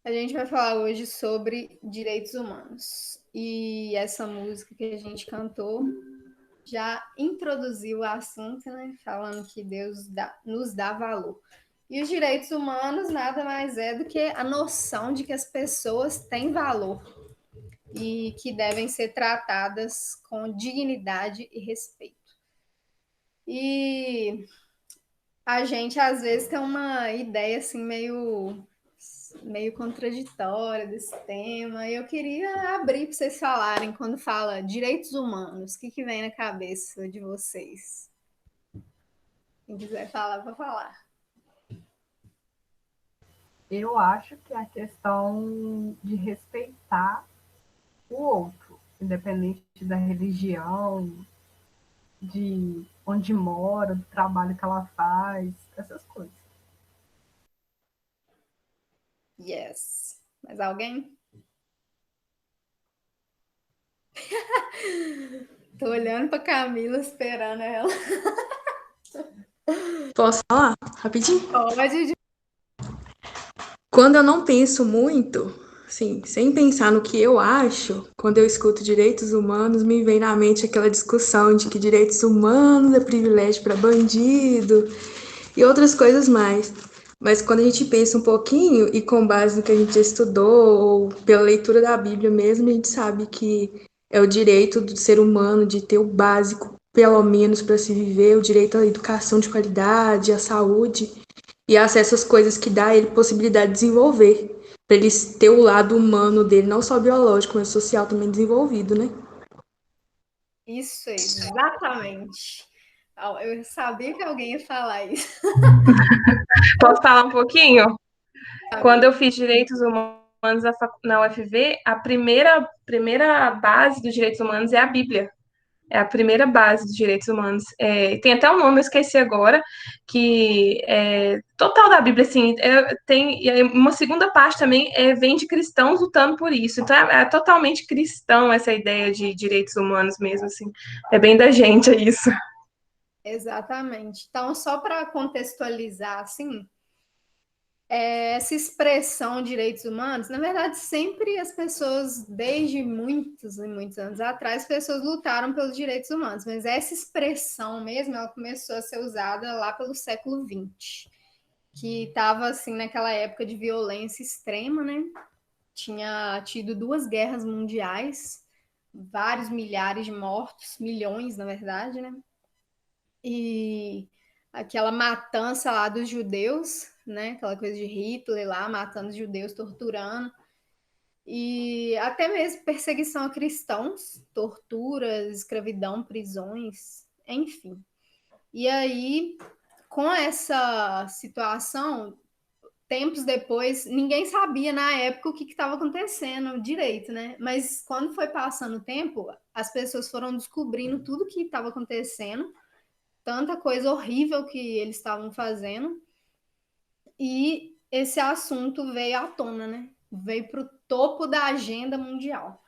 A gente vai falar hoje sobre direitos humanos. E essa música que a gente cantou já introduziu o assunto, né? Falando que nos dá valor. E os direitos humanos nada mais é do que a noção de que as pessoas têm valor e que devem ser tratadas com dignidade e respeito. E a gente às vezes tem uma ideia assim meio contraditória desse tema. E eu queria abrir para vocês falarem quando fala direitos humanos, o que vem na cabeça de vocês? Quem quiser falar, vou falar. Eu acho que é a questão de respeitar o outro, independente da religião, de onde mora, do trabalho que ela faz, essas coisas. Yes. Mais alguém? Tô olhando para Camila, esperando ela. Posso falar rapidinho? Pode. Quando eu não penso muito, assim, sem pensar no que eu acho, quando eu escuto direitos humanos, me vem na mente aquela discussão de que direitos humanos é privilégio para bandido e outras coisas mais. Mas quando a gente pensa um pouquinho e com base no que a gente já estudou, ou pela leitura da Bíblia mesmo, a gente sabe que é o direito do ser humano de ter o básico, pelo menos, para se viver, o direito à educação de qualidade, à saúde e acesso às coisas que dá a ele possibilidade de desenvolver, para ele ter o lado humano dele, não só biológico, mas social também desenvolvido, né? Isso, exatamente. Eu sabia que alguém ia falar isso. Posso falar um pouquinho? Quando eu fiz Direitos Humanos na UFV, a primeira base dos direitos humanos é a Bíblia. É a primeira base dos direitos humanos. Tem até um nome, eu esqueci agora, que é total da Bíblia, assim. Tem uma segunda parte também, vem de cristãos lutando por isso. Então é totalmente cristão essa ideia de direitos humanos mesmo, assim. É bem da gente, é isso. Exatamente. Então, só para contextualizar, assim, essa expressão direitos humanos, na verdade, sempre as pessoas, desde muitos e muitos anos atrás, as pessoas lutaram pelos direitos humanos, mas essa expressão mesmo, ela começou a ser usada lá pelo século XX, que estava, assim, naquela época de violência extrema, né? Tinha tido 2 guerras mundiais, vários milhares de mortos, milhões, na verdade, né? E aquela matança lá dos judeus, né? Aquela coisa de Hitler lá matando os judeus, torturando. E até mesmo perseguição a cristãos, torturas, escravidão, prisões, enfim. E aí, com essa situação, tempos depois, ninguém sabia na época o que estava acontecendo direito, né? Mas quando foi passando o tempo, as pessoas foram descobrindo tudo o que estava acontecendo, tanta coisa horrível que eles estavam fazendo, e esse assunto veio à tona, né? Veio para o topo da agenda mundial.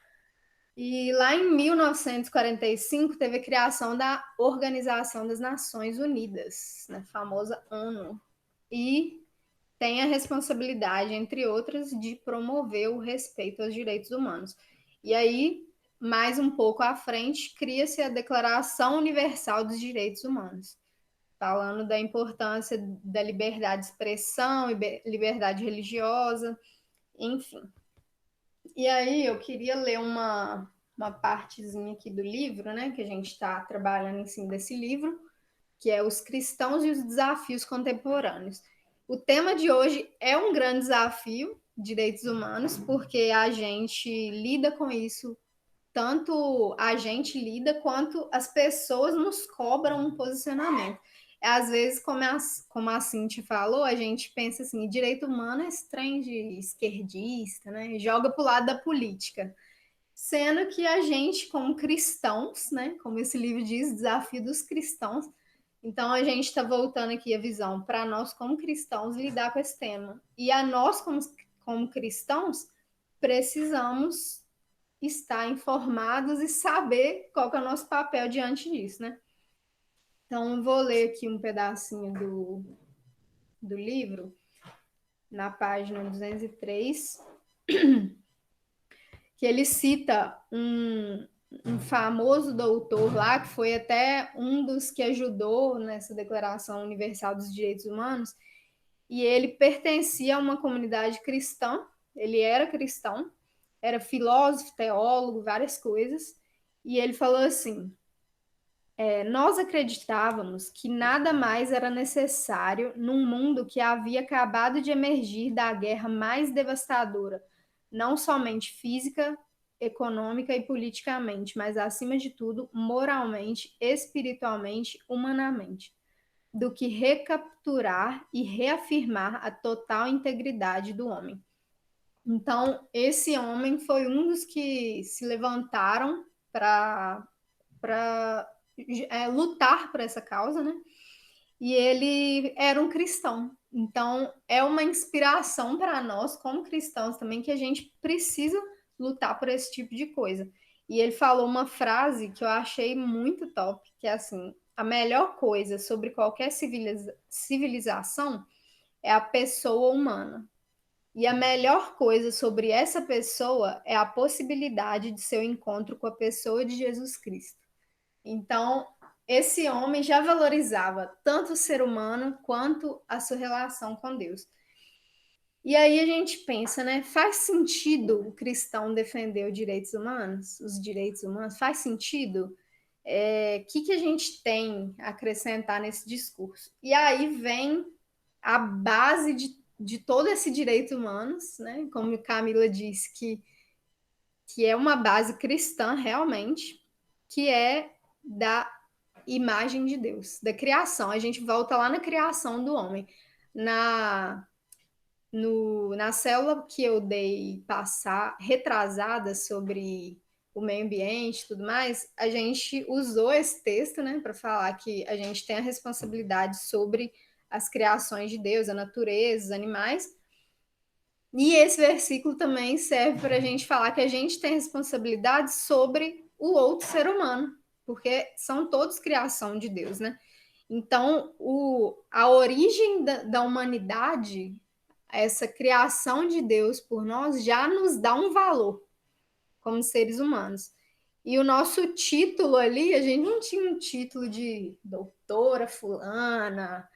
E lá em 1945 teve a criação da Organização das Nações Unidas, né? Famosa ONU. E tem a responsabilidade, entre outras, de promover o respeito aos direitos humanos. E aí, mais um pouco à frente, cria-se a Declaração Universal dos Direitos Humanos, falando da importância da liberdade de expressão, liberdade religiosa, enfim. E aí eu queria ler uma partezinha aqui do livro, né, que a gente está trabalhando em cima desse livro, que é Os Cristãos e os Desafios Contemporâneos. O tema de hoje é um grande desafio, direitos humanos, porque a gente lida com isso, tanto a gente lida quanto as pessoas nos cobram um posicionamento. Às vezes, como a Cintia falou, a gente pensa assim, direito humano é estranho de esquerdista, né? Joga para o lado da política. Sendo que a gente, como cristãos, né? Como esse livro diz, desafio dos cristãos, então a gente está voltando aqui a visão para nós, como cristãos, lidar com esse tema. E a nós, como cristãos, precisamos estar informados e saber qual que é o nosso papel diante disso, né? Então, eu vou ler aqui um pedacinho do livro, na página 203. que ele cita um famoso doutor lá, que foi até um dos que ajudou nessa Declaração Universal dos Direitos Humanos, e ele pertencia a uma comunidade cristã, ele era cristão, era filósofo, teólogo, várias coisas, e ele falou assim: nós acreditávamos que nada mais era necessário num mundo que havia acabado de emergir da guerra mais devastadora, não somente física, econômica e politicamente, mas acima de tudo, moralmente, espiritualmente, humanamente, do que recapturar e reafirmar a total integridade do homem. Então, esse homem foi um dos que se levantaram para lutar por essa causa, né? E ele era um cristão. Então, é uma inspiração para nós, como cristãos também, que a gente precisa lutar por esse tipo de coisa. E ele falou uma frase que eu achei muito top, que é assim: a melhor coisa sobre qualquer civilização é a pessoa humana. E a melhor coisa sobre essa pessoa é a possibilidade de seu encontro com a pessoa de Jesus Cristo. Então, esse homem já valorizava tanto o ser humano quanto a sua relação com Deus. E aí a gente pensa, né? Faz sentido o cristão defender os direitos humanos? Os direitos humanos? Faz sentido? O que a gente tem a acrescentar nesse discurso? E aí vem a base de todo esse direito humanos, né? Como Camila disse, que é uma base cristã realmente, que é da imagem de Deus, da criação. A gente volta lá na criação do homem. Na célula que eu dei passar, retrasada sobre o meio ambiente e tudo mais, a gente usou esse texto, né, para falar que a gente tem a responsabilidade sobre as criações de Deus, a natureza, os animais. E esse versículo também serve para a gente falar que a gente tem responsabilidade sobre o outro ser humano, porque são todos criação de Deus, né? Então, a origem da humanidade, essa criação de Deus por nós, já nos dá um valor como seres humanos. E o nosso título ali, a gente não tinha um título de doutora fulana,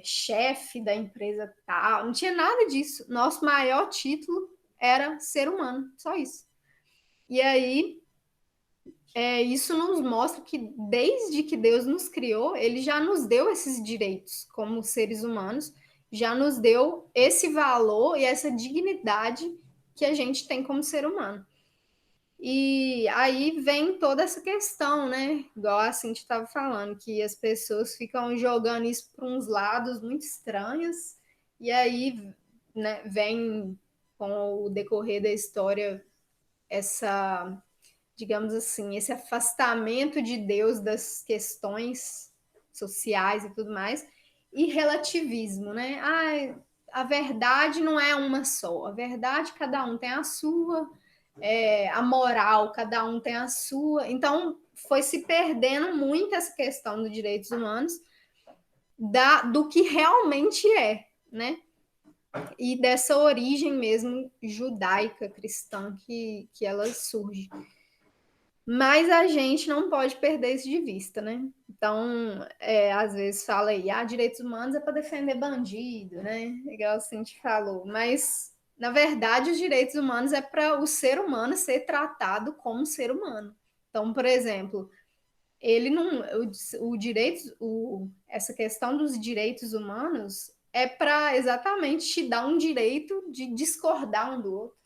chefe da empresa tal, não tinha nada disso. Nosso maior título era ser humano, só isso. E aí, isso nos mostra que desde que Deus nos criou, ele já nos deu esses direitos como seres humanos, já nos deu esse valor e essa dignidade que a gente tem como ser humano. E aí vem toda essa questão, né? Igual a Cintia estava falando, que as pessoas ficam jogando isso para uns lados muito estranhos, e aí, né, vem com o decorrer da história essa, digamos assim, esse afastamento de Deus das questões sociais e tudo mais, e relativismo, né? A verdade não é uma só, a verdade cada um tem a sua, a moral, cada um tem a sua. Então, foi se perdendo muito essa questão dos direitos humanos, do que realmente é, né? E dessa origem mesmo judaica, cristã, que ela surge. Mas a gente não pode perder isso de vista, né? Então, às vezes fala aí, direitos humanos é para defender bandido, né? Igual a gente falou. Mas, na verdade, os direitos humanos é para o ser humano ser tratado como ser humano. Então, por exemplo, ele não. Essa questão dos direitos humanos é para exatamente te dar um direito de discordar um do outro,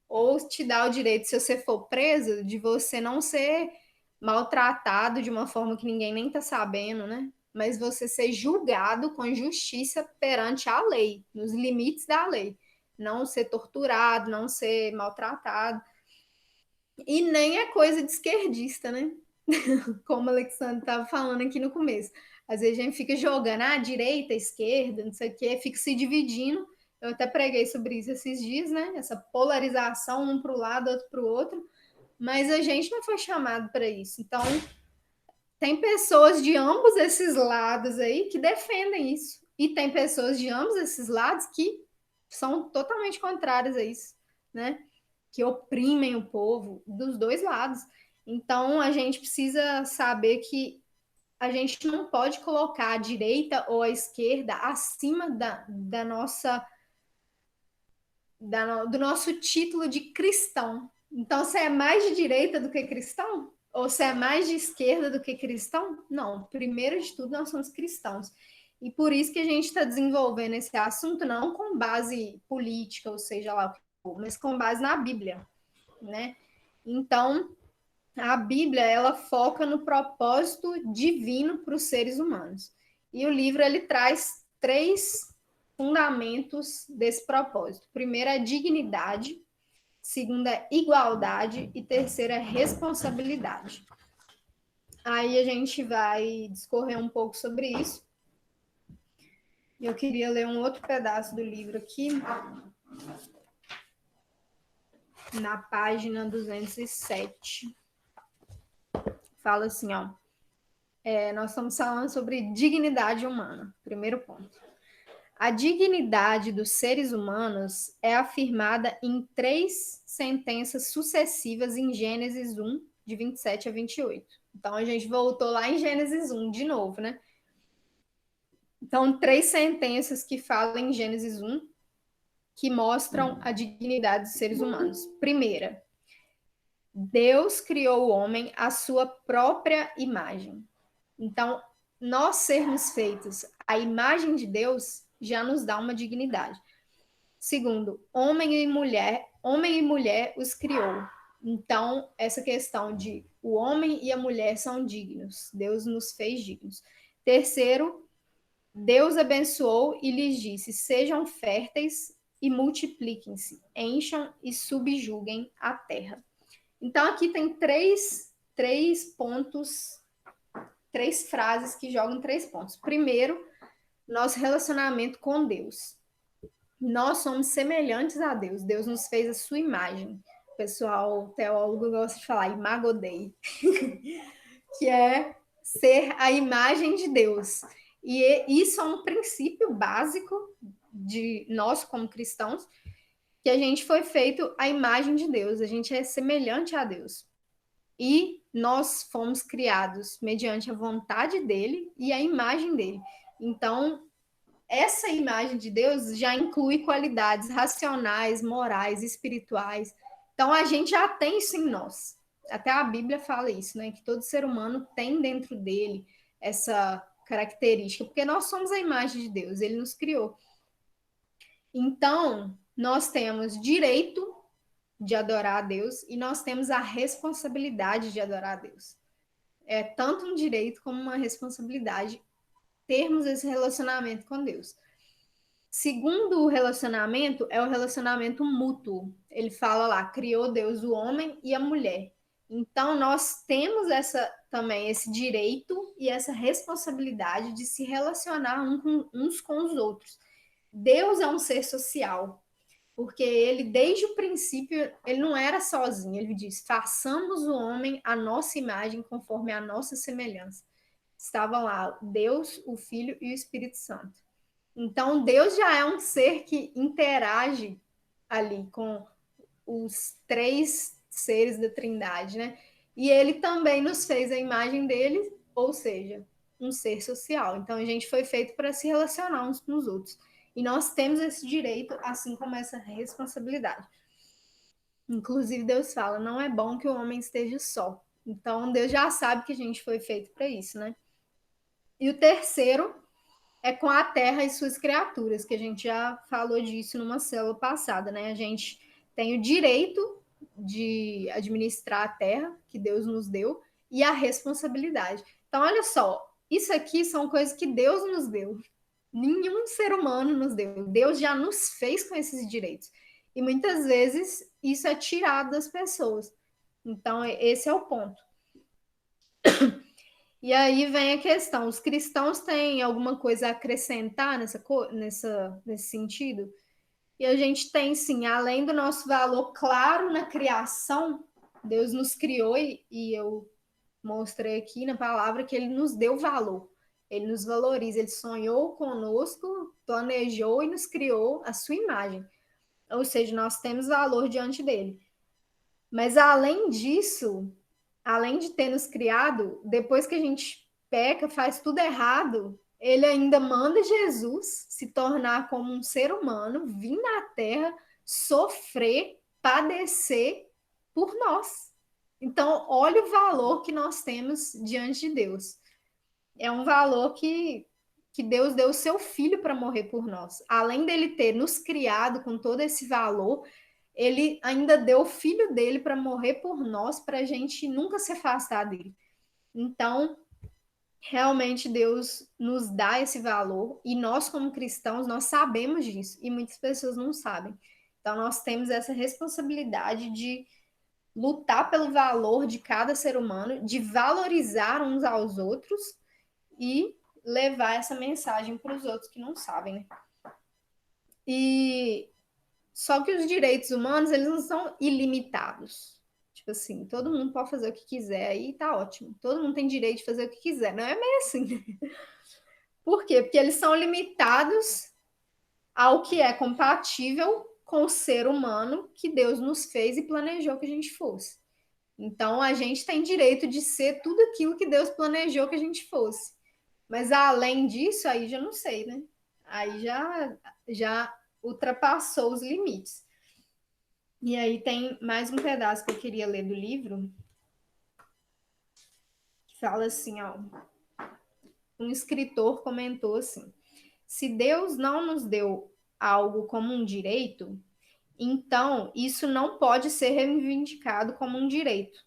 ou te dá o direito, se você for preso, de você não ser maltratado de uma forma que ninguém nem tá sabendo, né? Mas você ser julgado com justiça perante a lei, nos limites da lei. Não ser torturado, não ser maltratado. E nem é coisa de esquerdista, né? Como o Alexandre estava falando aqui no começo. Às vezes a gente fica jogando direita, esquerda, não sei o quê, fica se dividindo. Eu até preguei sobre isso esses dias, né? Essa polarização, um para o lado, outro para o outro. Mas a gente não foi chamado para isso. Então, tem pessoas de ambos esses lados aí que defendem isso. E tem pessoas de ambos esses lados que são totalmente contrárias a isso. né? Que oprimem o povo dos dois lados. Então, a gente precisa saber que a gente não pode colocar a direita ou a esquerda acima do nosso título de cristão. Então, você é mais de direita do que cristão? Ou você é mais de esquerda do que cristão? Não, primeiro de tudo, nós somos cristãos. E por isso que a gente está desenvolvendo esse assunto, não com base política, ou seja lá o que for, mas com base na Bíblia, né? Então, a Bíblia, ela foca no propósito divino para os seres humanos. E o livro, ele traz 3 fundamentos desse propósito. Primeiro é dignidade, segundo é igualdade e terceiro é responsabilidade. Aí a gente vai discorrer um pouco sobre isso. Eu queria ler um outro pedaço do livro aqui, na página 207. Fala assim, ó. Nós estamos falando sobre dignidade humana, primeiro ponto. A dignidade dos seres humanos é afirmada em 3 sentenças sucessivas em Gênesis 1, de 27 a 28. Então, a gente voltou lá em Gênesis 1 de novo, né? Então, 3 sentenças que falam em Gênesis 1 que mostram a dignidade dos seres humanos. Primeira, Deus criou o homem à sua própria imagem. Então, nós sermos feitos à imagem de Deus já nos dá uma dignidade. Segundo, homem e mulher os criou. Então, essa questão de o homem e a mulher são dignos. Deus nos fez dignos. Terceiro, Deus abençoou e lhes disse: sejam férteis e multipliquem-se, encham e subjuguem a terra. Então, aqui tem três pontos, 3 frases que jogam 3 pontos. Primeiro, nosso relacionamento com Deus. Nós somos semelhantes a Deus. Deus nos fez a sua imagem. O pessoal teólogo gosta de falar imago Dei, que é ser a imagem de Deus. E isso é um princípio básico de nós como cristãos, que a gente foi feito à imagem de Deus. A gente é semelhante a Deus. E nós fomos criados mediante a vontade dele e a imagem dele. Então, essa imagem de Deus já inclui qualidades racionais, morais, espirituais. Então, a gente já tem isso em nós. Até a Bíblia fala isso, né? Que todo ser humano tem dentro dele essa característica, porque nós somos a imagem de Deus, ele nos criou. Então, nós temos direito de adorar a Deus e nós temos a responsabilidade de adorar a Deus. É tanto um direito como uma responsabilidade termos esse relacionamento com Deus. Segundo o relacionamento, é o relacionamento mútuo. Ele fala lá, criou Deus o homem e a mulher. Então, nós temos também esse direito e essa responsabilidade de se relacionar uns com os outros. Deus é um ser social, porque ele, desde o princípio, ele não era sozinho. Ele diz, façamos o homem à nossa imagem, conforme a nossa semelhança. Estavam lá Deus, o Filho e o Espírito Santo. Então, Deus já é um ser que interage ali com os 3 seres da Trindade, né? E ele também nos fez a imagem dele, ou seja, um ser social. Então, a gente foi feito para se relacionar uns com os outros. E nós temos esse direito, assim como essa responsabilidade. Inclusive, Deus fala, não é bom que o homem esteja só. Então, Deus já sabe que a gente foi feito para isso, né? E o terceiro é com a terra e suas criaturas, que a gente já falou disso numa célula passada, né? A gente tem o direito de administrar a terra que Deus nos deu e a responsabilidade. Então, olha só, isso aqui são coisas que Deus nos deu. Nenhum ser humano nos deu. Deus já nos fez com esses direitos. E muitas vezes isso é tirado das pessoas. Então, esse é o ponto. E aí vem a questão: os cristãos têm alguma coisa a acrescentar nesse sentido? E a gente tem, sim, além do nosso valor claro na criação, Deus nos criou e eu mostrei aqui na palavra que ele nos deu valor. Ele nos valoriza, ele sonhou conosco, planejou e nos criou a sua imagem. ou seja, nós temos valor diante dele. Mas além disso, além de ter nos criado, depois que a gente peca, faz tudo errado, ele ainda manda Jesus se tornar como um ser humano, vir na Terra, sofrer, padecer por nós. Então, olha o valor que nós temos diante de Deus. É um valor que Deus deu o seu filho para morrer por nós. Além dele ter nos criado com todo esse valor, ele ainda deu o filho dele para morrer por nós, para a gente nunca se afastar dele. Então, realmente Deus nos dá esse valor e nós, como cristãos, nós sabemos disso e muitas pessoas não sabem. Então, nós temos essa responsabilidade de lutar pelo valor de cada ser humano, de valorizar uns aos outros e levar essa mensagem para os outros que não sabem, né? E só que os direitos humanos, eles não são ilimitados. Tipo assim, todo mundo pode fazer o que quiser aí, tá ótimo. Todo mundo tem direito de fazer o que quiser. Não é meio assim. Por quê? Porque eles são limitados ao que é compatível com o ser humano que Deus nos fez e planejou que a gente fosse. Então, a gente tem direito de ser tudo aquilo que Deus planejou que a gente fosse. Mas, além disso, aí já não sei, né? Aí já ultrapassou os limites. E aí tem mais um pedaço que eu queria ler do livro, que fala assim, ó, um escritor comentou assim: se Deus não nos deu algo como um direito, então isso não pode ser reivindicado como um direito.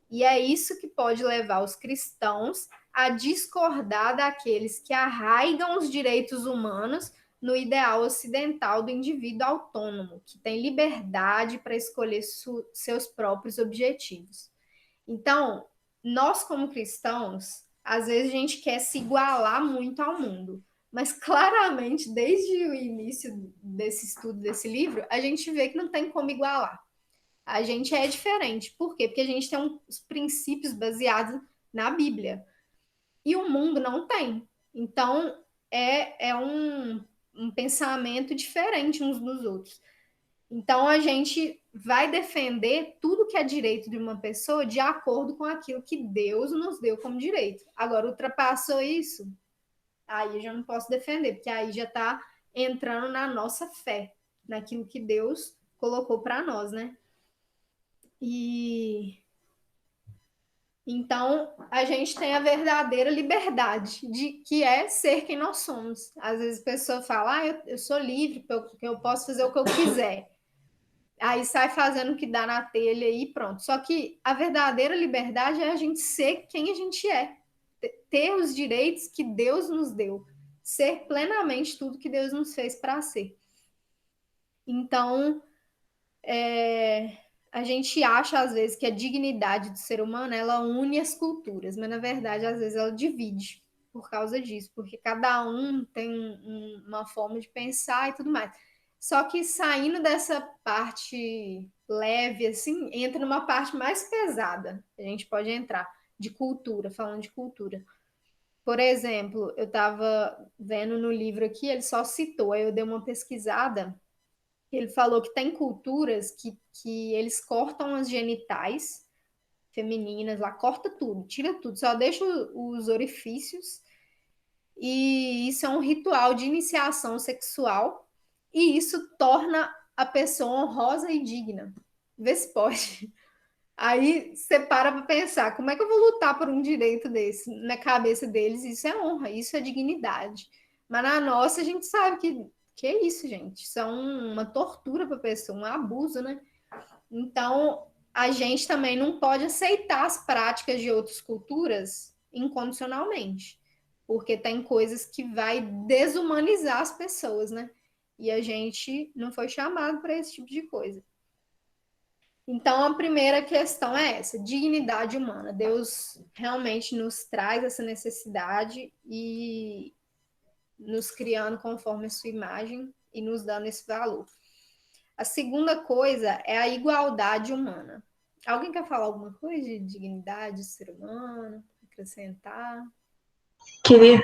E é isso que pode levar os cristãos a discordar daqueles que arraigam os direitos humanos no ideal ocidental do indivíduo autônomo, que tem liberdade para escolher seus próprios objetivos. Então, nós como cristãos, às vezes a gente quer se igualar muito ao mundo, mas claramente, desde o início desse estudo, desse livro, a gente vê que não tem como igualar. A gente é diferente. Por quê? Porque a gente tem uns princípios baseados na Bíblia. E o mundo não tem. Então, é um pensamento diferente uns dos outros. Então, a gente vai defender tudo que é direito de uma pessoa de acordo com aquilo que Deus nos deu como direito. Agora, ultrapassou isso, aí eu já não posso defender, porque aí já está entrando na nossa fé, naquilo que Deus colocou para nós, né? E então a gente tem a verdadeira liberdade de que é ser quem nós somos. Às vezes a pessoa fala, eu sou livre, porque eu posso fazer o que eu quiser. Aí sai fazendo o que dá na telha e pronto. Só que a verdadeira liberdade é a gente ser quem a gente é, ter os direitos que Deus nos deu, ser plenamente tudo que Deus nos fez para ser. Então, a gente acha, às vezes, que a dignidade do ser humano, ela une as culturas, mas, na verdade, às vezes, ela divide por causa disso, porque cada um tem uma forma de pensar e tudo mais. Só que saindo dessa parte leve, assim, entra numa parte mais pesada. A gente pode entrar de cultura, falando de cultura. Por exemplo, eu estava vendo no livro aqui, ele só citou, aí eu dei uma pesquisada. Ele falou que tem culturas que eles cortam as genitais femininas lá, corta tudo, tira tudo, só deixa os orifícios. E isso é um ritual de iniciação sexual. E isso torna a pessoa honrosa e digna. Vê se pode. Aí você para pensar, como é que eu vou lutar por um direito desse? Na cabeça deles, isso é honra, isso é dignidade. Mas na nossa, a gente sabe que é isso, gente. Isso é uma tortura para a pessoa, um abuso, né? Então, a gente também não pode aceitar as práticas de outras culturas incondicionalmente, porque tem coisas que vai desumanizar as pessoas, né? E a gente não foi chamado para esse tipo de coisa. Então, a primeira questão é essa, dignidade humana. Deus realmente nos traz essa necessidade e nos criando conforme a sua imagem e nos dando esse valor. A segunda coisa é a igualdade humana. Alguém quer falar alguma coisa de dignidade do ser humano? Acrescentar? Queria,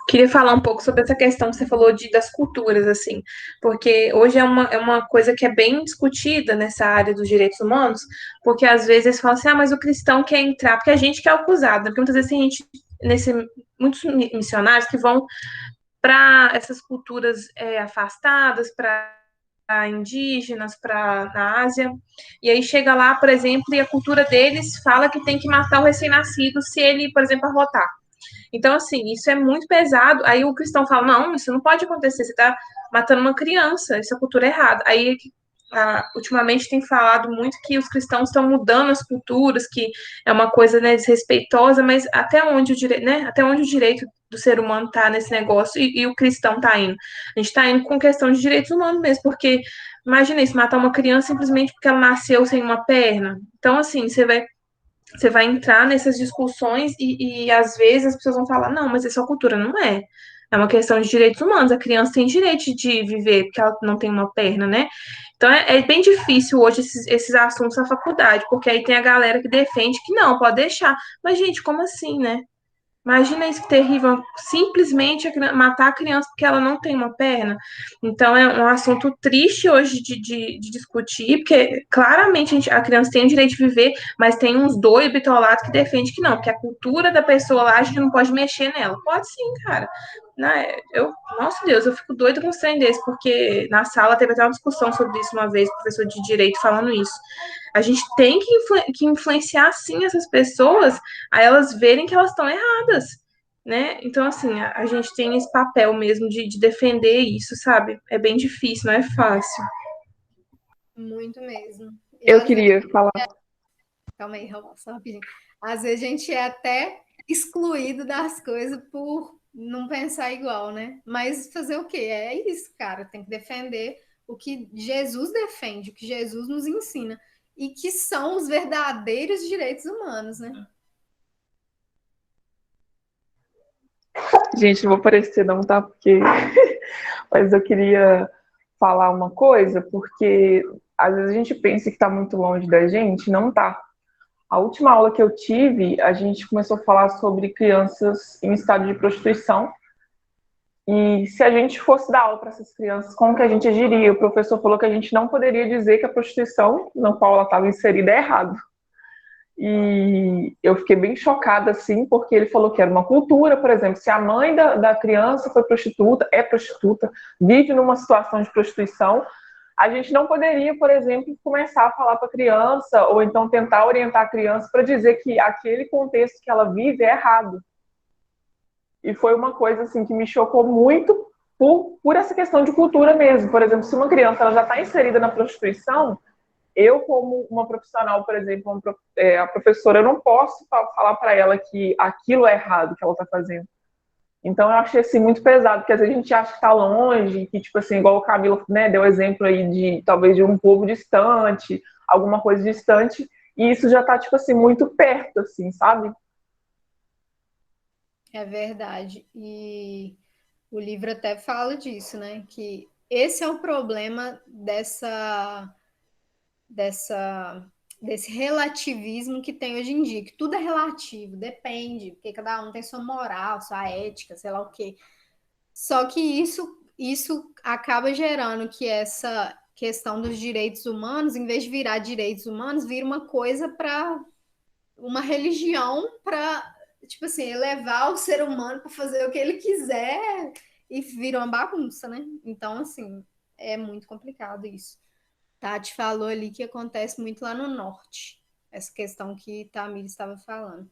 queria falar um pouco sobre essa questão que você falou das culturas, assim, porque hoje é uma coisa que é bem discutida nessa área dos direitos humanos, porque às vezes eles falam assim, mas o cristão quer entrar, porque a gente que é o acusado, né? Porque muitas vezes tem gente, muitos missionários que vão para essas culturas afastadas, para indígenas, na Ásia, e aí chega lá, por exemplo, e a cultura deles fala que tem que matar o recém-nascido se ele, por exemplo, arrotar. Então, assim, isso é muito pesado. Aí o cristão fala: não, isso não pode acontecer, você está matando uma criança, essa cultura é errada. Aí, ultimamente, tem falado muito que os cristãos estão mudando as culturas, que é uma coisa, né, desrespeitosa, mas até onde até onde o direito do ser humano está nesse negócio e o cristão está indo? A gente está indo com questão de direitos humanos mesmo, porque imagina isso, matar uma criança simplesmente porque ela nasceu sem uma perna. Então, assim, você vai entrar nessas discussões e às vezes as pessoas vão falar, não, mas isso é cultura, não é. É uma questão de direitos humanos. A criança tem direito de viver porque ela não tem uma perna, né? Então é bem difícil hoje esses assuntos na faculdade, porque aí tem a galera que defende que não, pode deixar. Mas, gente, como assim, né? Imagina isso que terrível, simplesmente matar a criança porque ela não tem uma perna. Então é um assunto triste hoje de discutir, porque claramente a criança tem o direito de viver, mas tem uns dois bitolados que defendem que não, porque a cultura da pessoa lá a gente não pode mexer nela. Pode sim, cara. Né? Nossa Deus, eu fico doida com um trem desse, porque na sala teve até uma discussão sobre isso uma vez, o professor de direito falando isso. A gente tem que influenciar sim essas pessoas a elas verem que elas estão erradas, né? Então, assim, a gente tem esse papel mesmo de defender isso, sabe? É bem difícil, não é fácil. Muito mesmo. Eu queria falar. Calma aí, só rapidinho. Às vezes a gente é até excluído das coisas por não pensar igual, né? Mas fazer o quê? É isso, cara. Tem que defender o que Jesus defende, o que Jesus nos ensina. E que são os verdadeiros direitos humanos, né? Gente, não vou parecer não, tá? Porque... Mas eu queria falar uma coisa, porque às vezes a gente pensa que tá muito longe da gente, não tá. A última aula que eu tive, a gente começou a falar sobre crianças em estado de prostituição. E se a gente fosse dar aula para essas crianças, como que a gente agiria? O professor falou que a gente não poderia dizer que a prostituição na qual ela estava inserida é errado. E eu fiquei bem chocada, assim, porque ele falou que era uma cultura, por exemplo, se a mãe da criança foi prostituta, vive numa situação de prostituição, a gente não poderia, por exemplo, começar a falar para a criança, ou então tentar orientar a criança para dizer que aquele contexto que ela vive é errado. E foi uma coisa, assim, que me chocou muito por essa questão de cultura mesmo. Por exemplo, se uma criança ela já está inserida na prostituição, eu, como uma profissional, por exemplo, a professora, eu não posso falar para ela que aquilo é errado que ela está fazendo. Então, eu achei assim, muito pesado, porque às vezes a gente acha que está longe, que, tipo assim, igual o Camilo, né, deu exemplo aí de, talvez, de um povo distante, alguma coisa distante, e isso já está, tipo assim, muito perto, assim, sabe? É verdade. E o livro até fala disso, né? Que esse é o problema desse relativismo que tem hoje em dia, que tudo é relativo, depende, porque cada um tem sua moral, sua ética, sei lá o quê. Só que isso acaba gerando que essa questão dos direitos humanos, em vez de virar direitos humanos, vira uma coisa para uma religião para, tipo assim, elevar o ser humano para fazer o que ele quiser e vira uma bagunça, né? Então, assim, é muito complicado isso. Tati falou ali que acontece muito lá no norte, essa questão que Tamir estava falando.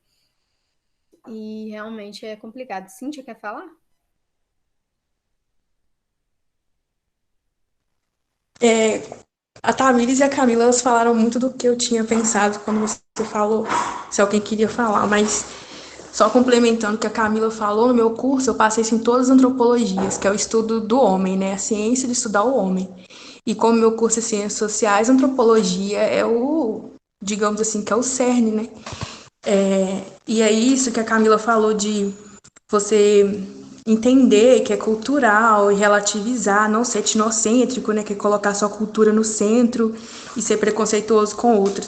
E realmente é complicado. Cíntia, quer falar? A Tamires e a Camila, elas falaram muito do que eu tinha pensado quando você falou, se alguém queria falar, mas só complementando o que a Camila falou, no meu curso eu passei isso em todas as antropologias, que é o estudo do homem, né? A ciência de estudar o homem. E como meu curso é ciências sociais, antropologia é digamos assim, que é o cerne, né? E é isso que a Camila falou de você entender que é cultural e relativizar, não ser etnocêntrico, né, que é colocar sua cultura no centro e ser preconceituoso com outra.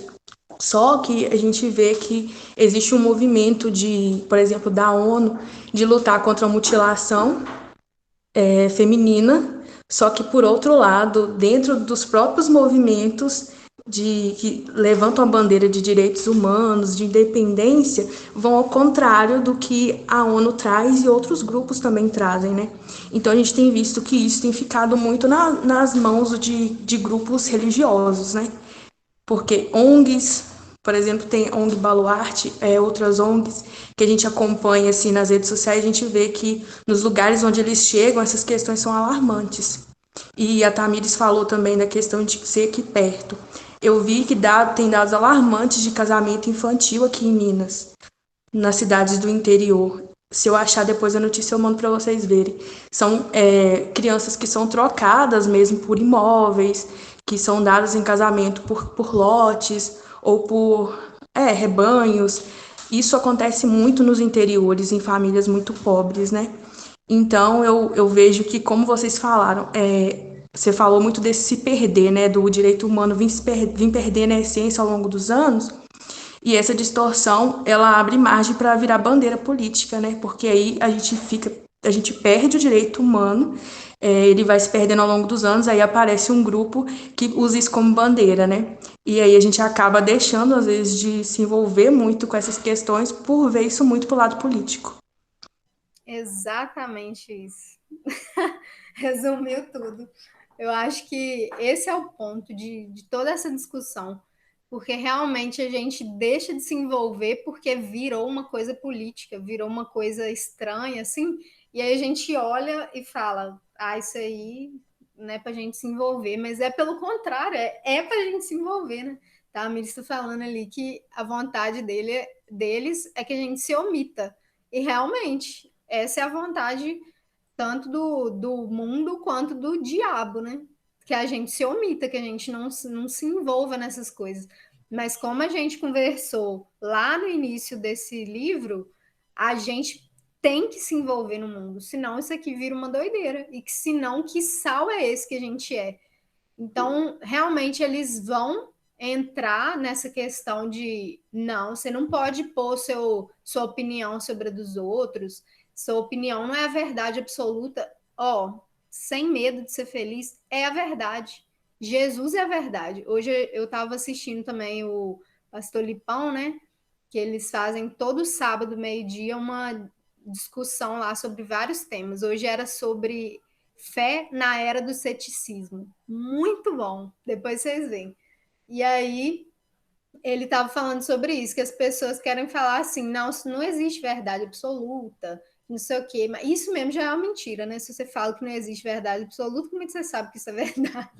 Só que a gente vê que existe um movimento por exemplo, da ONU, de lutar contra a mutilação feminina, só que, por outro lado, dentro dos próprios movimentos que levantam a bandeira de direitos humanos, de independência, vão ao contrário do que a ONU traz e outros grupos também trazem, né? Então a gente tem visto que isso tem ficado muito nas mãos de grupos religiosos, né? Porque ONGs, por exemplo, tem ONG Baluarte, outras ONGs que a gente acompanha assim nas redes sociais, a gente vê que nos lugares onde eles chegam, essas questões são alarmantes. E a Tamires falou também da questão de ser aqui perto. Eu vi que tem dados alarmantes de casamento infantil aqui em Minas, nas cidades do interior. Se eu achar depois a notícia, eu mando para vocês verem. São crianças que são trocadas mesmo por imóveis, que são dadas em casamento por lotes ou por rebanhos. Isso acontece muito nos interiores, em famílias muito pobres, né? Então, eu vejo que, como vocês falaram, você falou muito desse se perder, né? Do direito humano vir perdendo a essência ao longo dos anos. E essa distorção, ela abre margem para virar bandeira política, né? Porque aí a gente perde o direito humano, ele vai se perdendo ao longo dos anos, aí aparece um grupo que usa isso como bandeira, né? E aí a gente acaba deixando, às vezes, de se envolver muito com essas questões por ver isso muito pro lado político. Exatamente isso. Resumiu tudo. Eu acho que esse é o ponto de toda essa discussão, porque realmente a gente deixa de se envolver porque virou uma coisa política, virou uma coisa estranha, assim, e aí a gente olha e fala, isso aí não é para a gente se envolver, mas é pelo contrário, é para a gente se envolver, né? Tá, a Miri está falando ali que a vontade deles é que a gente se omita, e realmente, essa é a vontade tanto do mundo quanto do diabo, né? Que a gente se omita, que a gente não se envolva nessas coisas. Mas como a gente conversou lá no início desse livro, a gente tem que se envolver no mundo, senão isso aqui vira uma doideira. E que senão, que sal é esse que a gente é? Então, realmente, eles vão entrar nessa questão de não, você não pode pôr sua opinião sobre a dos outros, sua opinião não é a verdade absoluta. Sem medo de ser feliz, é a verdade. Jesus é a verdade. Hoje eu estava assistindo também o Pastor Lipão, né? Que eles fazem todo sábado, meio-dia, uma discussão lá sobre vários temas. Hoje era sobre fé na era do ceticismo. Muito bom. Depois vocês veem. E aí ele estava falando sobre isso, que as pessoas querem falar assim, não existe verdade absoluta, não sei o quê. Mas isso mesmo já é uma mentira, né? Se você fala que não existe verdade absoluta, como é que você sabe que isso é verdade?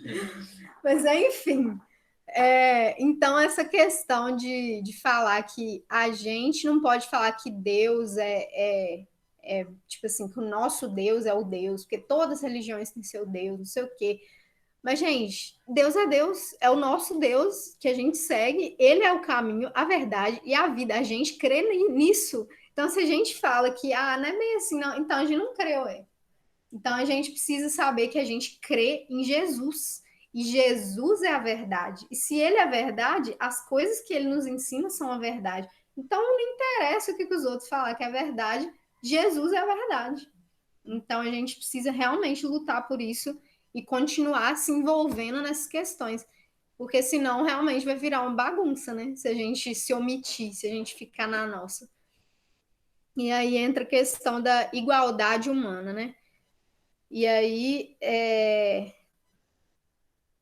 Mas enfim. Então, essa questão de falar que a gente não pode falar que Deus tipo assim, que o nosso Deus é o Deus, porque todas as religiões têm seu Deus, não sei o quê. Mas, gente, Deus é Deus, é o nosso Deus que a gente segue, ele é o caminho, a verdade e a vida. A gente crê nisso. Então, se a gente fala que, não é bem assim, não, então a gente não creu, Então, a gente precisa saber que a gente crê em Jesus. E Jesus é a verdade. E se ele é a verdade, as coisas que ele nos ensina são a verdade. Então, não interessa o que os outros falam que é verdade, Jesus é a verdade. Então, a gente precisa realmente lutar por isso e continuar se envolvendo nessas questões. Porque senão realmente vai virar uma bagunça, né? Se a gente se omitir, se a gente ficar na nossa. E aí entra a questão da igualdade humana, né? E aí,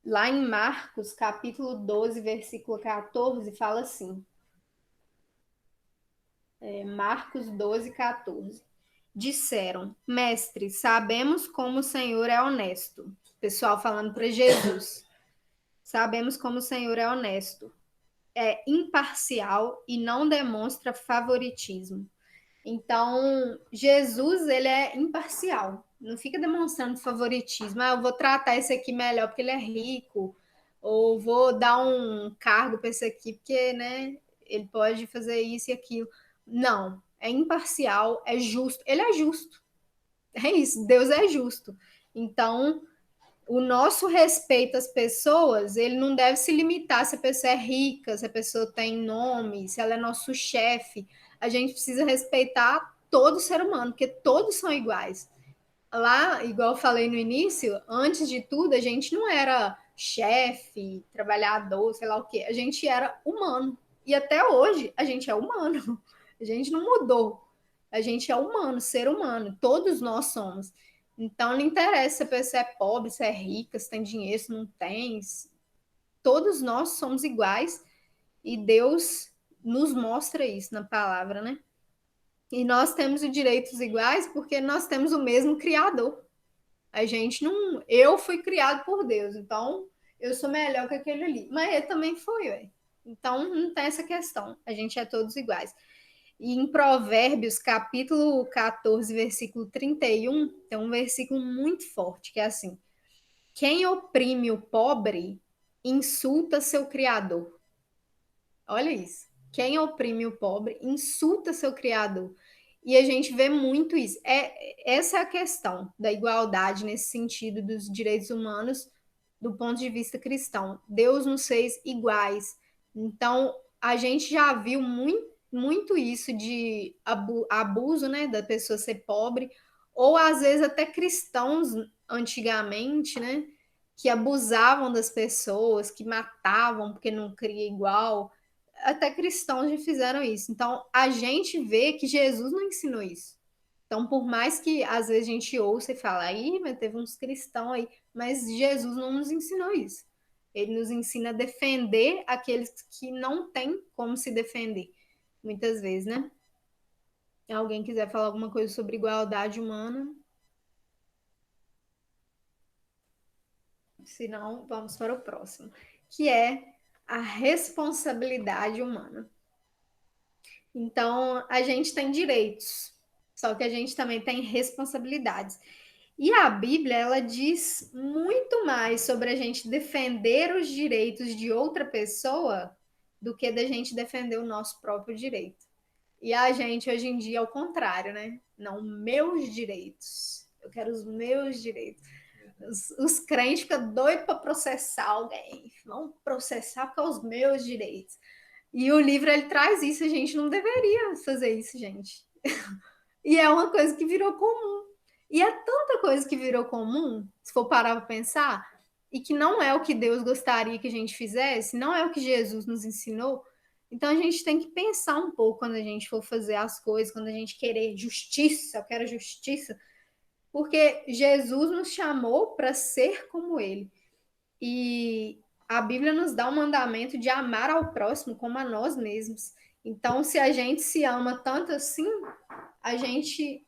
lá em Marcos, capítulo 12, versículo 14, fala assim. Marcos 12, 14. Disseram, mestre, sabemos como o Senhor é honesto. Pessoal falando para Jesus. Sabemos como o Senhor é honesto. É imparcial e não demonstra favoritismo. Então, Jesus, ele é imparcial. Não fica demonstrando favoritismo. Eu vou tratar esse aqui melhor porque ele é rico. Ou vou dar um cargo para esse aqui porque, né, ele pode fazer isso e aquilo. Não. É imparcial, é justo. Ele é justo. É isso. Deus é justo. Então, o nosso respeito às pessoas, ele não deve se limitar se a pessoa é rica, se a pessoa tem nome, se ela é nosso chefe. A gente precisa respeitar todo ser humano, porque todos são iguais. Lá, igual eu falei no início, antes de tudo, a gente não era chefe, trabalhador, sei lá o quê. A gente era humano. E até hoje, a gente é humano. A gente não mudou. A gente é humano, ser humano. Todos nós somos. Então, não interessa se a pessoa é pobre, se é rica, se tem dinheiro, se não tem. Todos nós somos iguais e Deus nos mostra isso na palavra, né? E nós temos os direitos iguais porque nós temos o mesmo Criador. A gente não. Eu fui criado por Deus, então eu sou melhor que aquele ali. Mas ele também foi, ué. Então não tem essa questão. A gente é todos iguais. E em Provérbios, capítulo 14, versículo 31, tem um versículo muito forte, que é assim: quem oprime o pobre insulta seu Criador. Olha isso. Quem oprime o pobre insulta seu Criador. E a gente vê muito isso. Essa é a questão da igualdade nesse sentido dos direitos humanos do ponto de vista cristão. Deus nos fez iguais. Então, a gente já viu muito isso de abuso, né, da pessoa ser pobre, ou às vezes até cristãos antigamente, né, que abusavam das pessoas, que matavam porque não cria igual. Até cristãos já fizeram isso. Então, a gente vê que Jesus não ensinou isso. Então, por mais que às vezes a gente ouça e fala, aí, mas teve uns cristãos aí, mas Jesus não nos ensinou isso. Ele nos ensina a defender aqueles que não têm como se defender, muitas vezes, né? Alguém quiser falar alguma coisa sobre igualdade humana? Se não, vamos para o próximo, que é a responsabilidade humana. Então, a gente tem direitos, só que a gente também tem responsabilidades. E a Bíblia, ela diz muito mais sobre a gente defender os direitos de outra pessoa do que da gente defender o nosso próprio direito. E a gente, hoje em dia, é o contrário, né? Não, meus direitos. Eu quero os meus direitos. Os crentes ficam doidos para processar alguém. Vão processar por causa dos meus direitos. E o livro, ele traz isso. A gente não deveria fazer isso, gente. E é uma coisa que virou comum. E é tanta coisa que virou comum, se for parar para pensar, e que não é o que Deus gostaria que a gente fizesse, não é o que Jesus nos ensinou. Então a gente tem que pensar um pouco quando a gente for fazer as coisas, quando a gente querer justiça, eu quero justiça, porque Jesus nos chamou para ser como ele. E a Bíblia nos dá o mandamento de amar ao próximo como a nós mesmos. Então, se a gente se ama tanto assim, a gente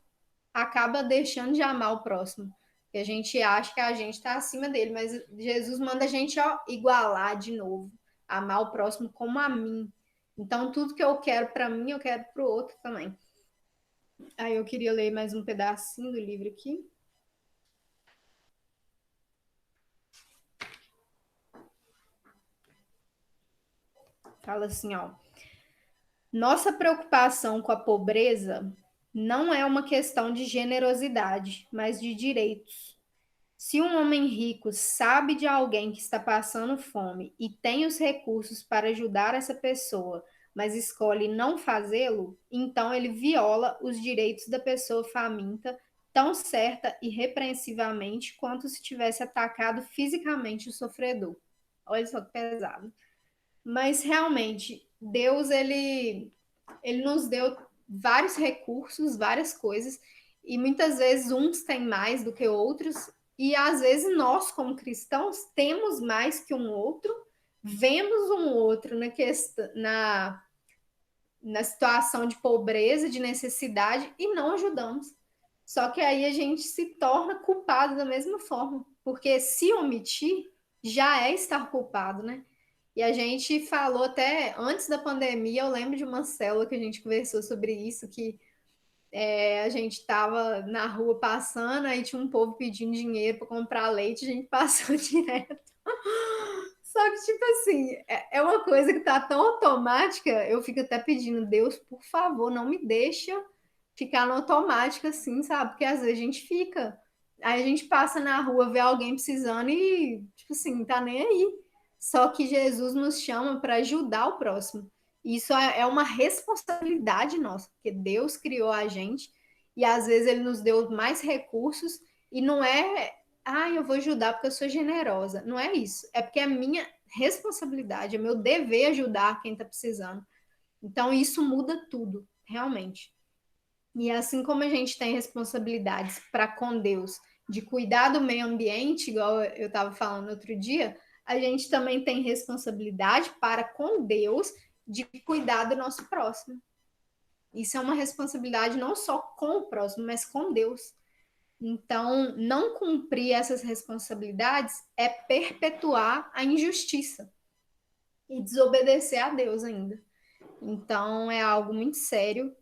acaba deixando de amar o próximo. E a gente acha que a gente está acima dele, mas Jesus manda a gente igualar de novo, amar o próximo como a mim. Então, tudo que eu quero para mim, eu quero para o outro também. Aí eu queria ler mais um pedacinho do livro aqui. Fala assim, ó. Nossa preocupação com a pobreza não é uma questão de generosidade, mas de direitos. Se um homem rico sabe de alguém que está passando fome e tem os recursos para ajudar essa pessoa, mas escolhe não fazê-lo, então ele viola os direitos da pessoa faminta tão certa e repreensivamente quanto se tivesse atacado fisicamente o sofredor. Olha só que pesado. Mas realmente, Deus, ele nos deu vários recursos, várias coisas, e muitas vezes uns têm mais do que outros, e às vezes nós, como cristãos, temos mais que um outro, vemos um outro na situação de pobreza, de necessidade, e não ajudamos. Só que aí a gente se torna culpado da mesma forma, porque se omitir já é estar culpado, né? E a gente falou até antes da pandemia, eu lembro de uma célula que a gente conversou sobre isso, que a gente estava na rua passando, aí tinha um povo pedindo dinheiro para comprar leite, a gente passou direto. Só que, tipo assim, é uma coisa que tá tão automática, eu fico até pedindo, Deus, por favor, não me deixa ficar no automático assim, sabe? Porque às vezes a gente fica. Aí a gente passa na rua, vê alguém precisando e, tipo assim, não tá nem aí. Só que Jesus nos chama para ajudar o próximo. Isso é uma responsabilidade nossa, porque Deus criou a gente e às vezes ele nos deu mais recursos e não é, eu vou ajudar porque eu sou generosa. Não é isso. É porque é minha responsabilidade, é meu dever ajudar quem está precisando. Então isso muda tudo, realmente. E assim como a gente tem responsabilidades para com Deus de cuidar do meio ambiente, igual eu estava falando outro dia, a gente também tem responsabilidade para com Deus de cuidar do nosso próximo. Isso é uma responsabilidade não só com o próximo, mas com Deus. Então, não cumprir essas responsabilidades é perpetuar a injustiça e desobedecer a Deus ainda. Então, é algo muito sério.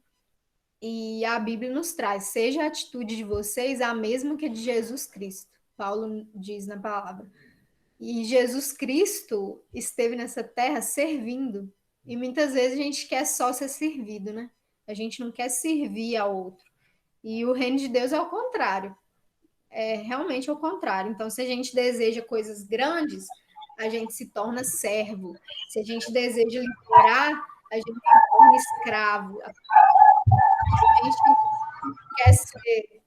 E a Bíblia nos traz: seja a atitude de vocês a mesma que a de Jesus Cristo. Paulo diz na palavra. E Jesus Cristo esteve nessa terra servindo. E muitas vezes a gente quer só ser servido, né? A gente não quer servir ao outro. E o reino de Deus é o contrário. É realmente o contrário. Então, se a gente deseja coisas grandes, a gente se torna servo. Se a gente deseja liderar, a gente se torna escravo. A gente quer ser,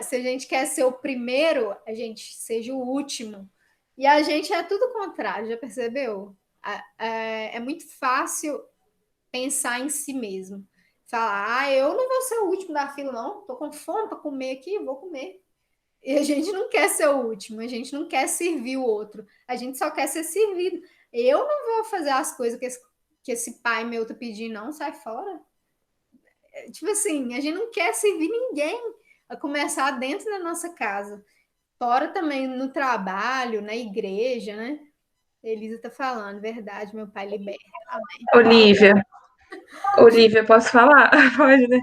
se a gente quer ser o primeiro, a gente seja o último. E a gente é tudo o contrário, já percebeu? É muito fácil pensar em si mesmo. Falar, eu não vou ser o último da fila, não. Tô com fome para comer aqui, vou comer. E a gente não quer ser o último, a gente não quer servir o outro, a gente só quer ser servido. Eu não vou fazer as coisas que esse pai meu tá pedindo, não, sai fora. Tipo assim, a gente não quer servir ninguém, a começar dentro da nossa casa. Fora também no trabalho, na igreja, né? Elisa tá falando, verdade, meu pai liberta. Olivia, posso falar? Pode, né?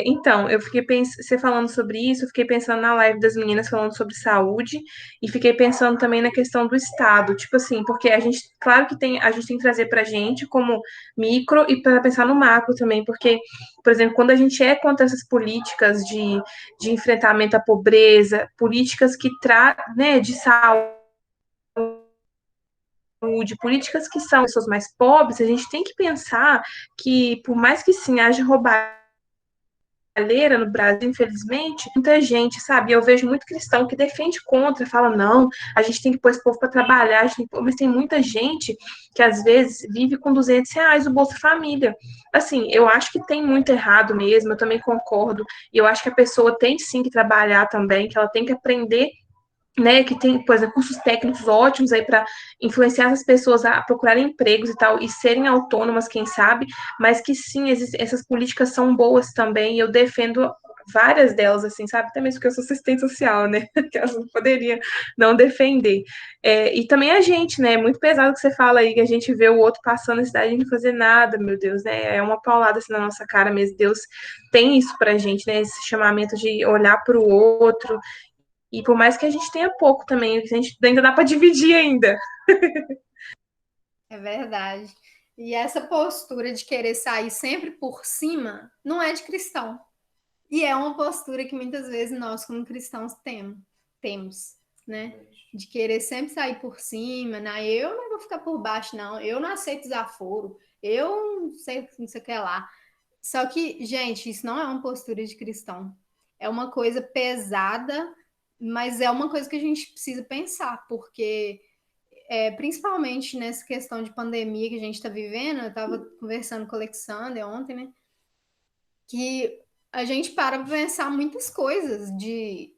Então, eu fiquei pensando, você falando sobre isso, eu fiquei pensando na live das meninas falando sobre saúde e fiquei pensando também na questão do Estado, tipo assim, porque a gente, claro que a gente tem que trazer pra gente como micro e para pensar no macro também, porque, por exemplo, quando a gente é contra essas políticas de enfrentamento à pobreza, políticas que né, de saúde, de políticas que são pessoas mais pobres, a gente tem que pensar que, por mais que sim, haja roubalheira no Brasil, infelizmente, muita gente, sabe? Eu vejo muito cristão que defende contra, fala, não, a gente tem que pôr esse povo para trabalhar, mas tem muita gente que às vezes vive com R$ 200 o Bolsa Família. Assim, eu acho que tem muito errado mesmo, eu também concordo, e eu acho que a pessoa tem sim que trabalhar também, que ela tem que aprender, né, que tem, por exemplo, cursos técnicos ótimos aí para influenciar as pessoas a procurarem empregos e tal, e serem autônomas, quem sabe, mas que sim, essas políticas são boas também, e eu defendo várias delas, assim, sabe, até mesmo porque eu sou assistente social, né, que elas não poderiam não defender. E também a gente, né, é muito pesado que você fala aí, que a gente vê o outro passando na cidade e não fazer nada, meu Deus, né, é uma paulada assim na nossa cara mesmo, Deus tem isso pra gente, né, esse chamamento de olhar para o outro, e por mais que a gente tenha pouco também, a gente ainda dá para dividir ainda. É verdade. E essa postura de querer sair sempre por cima não é de cristão. E é uma postura que muitas vezes nós, como cristãos, temos, né? De querer sempre sair por cima, né? Eu não vou ficar por baixo, não. Eu não aceito desaforo. Eu não sei o que lá. Só que, gente, isso não é uma postura de cristão. É uma coisa pesada, mas é uma coisa que a gente precisa pensar, porque principalmente nessa questão de pandemia que a gente está vivendo, eu estava conversando com o Alexander ontem, né? Que a gente para pensar muitas coisas de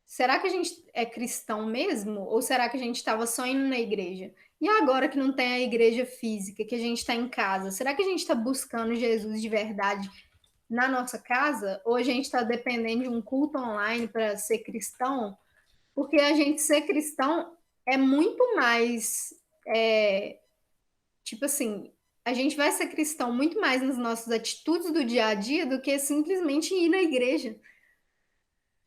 será que a gente é cristão mesmo? Ou será que a gente estava só indo na igreja? E agora que não tem a igreja física, que a gente está em casa, será que a gente está buscando Jesus de verdade na nossa casa? Ou a gente está dependendo de um culto online para ser cristão? Porque a gente ser cristão é muito mais. Tipo assim, a gente vai ser cristão muito mais nas nossas atitudes do dia a dia do que simplesmente ir na igreja.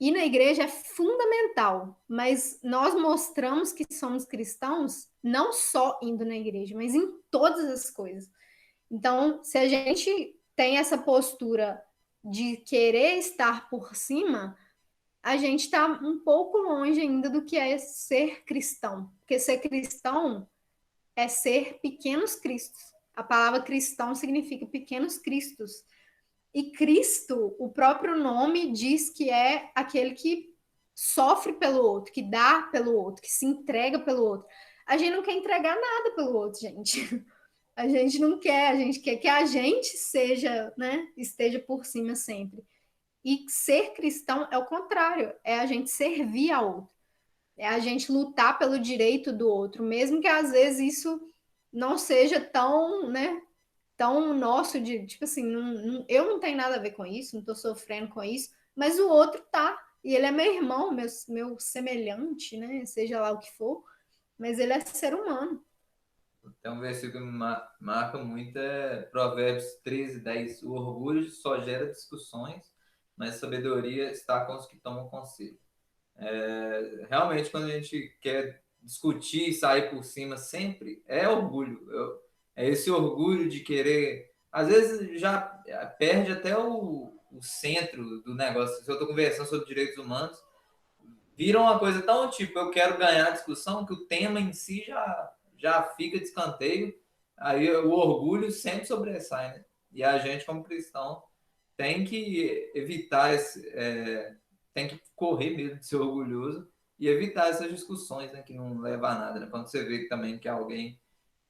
Ir na igreja é fundamental, mas nós mostramos que somos cristãos não só indo na igreja, mas em todas as coisas. Então, se a gente tem essa postura de querer estar por cima, a gente está um pouco longe ainda do que é ser cristão. Porque ser cristão é ser pequenos cristos. A palavra cristão significa pequenos cristos. E Cristo, o próprio nome diz que é aquele que sofre pelo outro, que dá pelo outro, que se entrega pelo outro. A gente não quer entregar nada pelo outro, gente. A gente não quer, a gente quer que a gente seja, né, esteja por cima sempre. E ser cristão é o contrário, é a gente servir ao outro, é a gente lutar pelo direito do outro, mesmo que às vezes isso não seja tão, né, tão nosso de, tipo assim, eu não tenho nada a ver com isso, não estou sofrendo com isso, mas o outro tá, e ele é meu irmão, meu semelhante, né, seja lá o que for, mas ele é ser humano. Tem um versículo que me marca muito, é Provérbios 13:10. O orgulho só gera discussões, mas a sabedoria está com os que tomam conselho. Realmente, quando a gente quer discutir e sair por cima sempre, é orgulho. É esse orgulho de querer. Às vezes já perde até o centro do negócio. Se eu estou conversando sobre direitos humanos, vira uma coisa tão tipo, eu quero ganhar a discussão, que o tema em si já fica de escanteio. Aí o orgulho sempre sobressai, né? E a gente, como cristão, tem que evitar tem que correr mesmo de ser orgulhoso e evitar essas discussões, né, que não levam a nada, né? Quando você vê também que alguém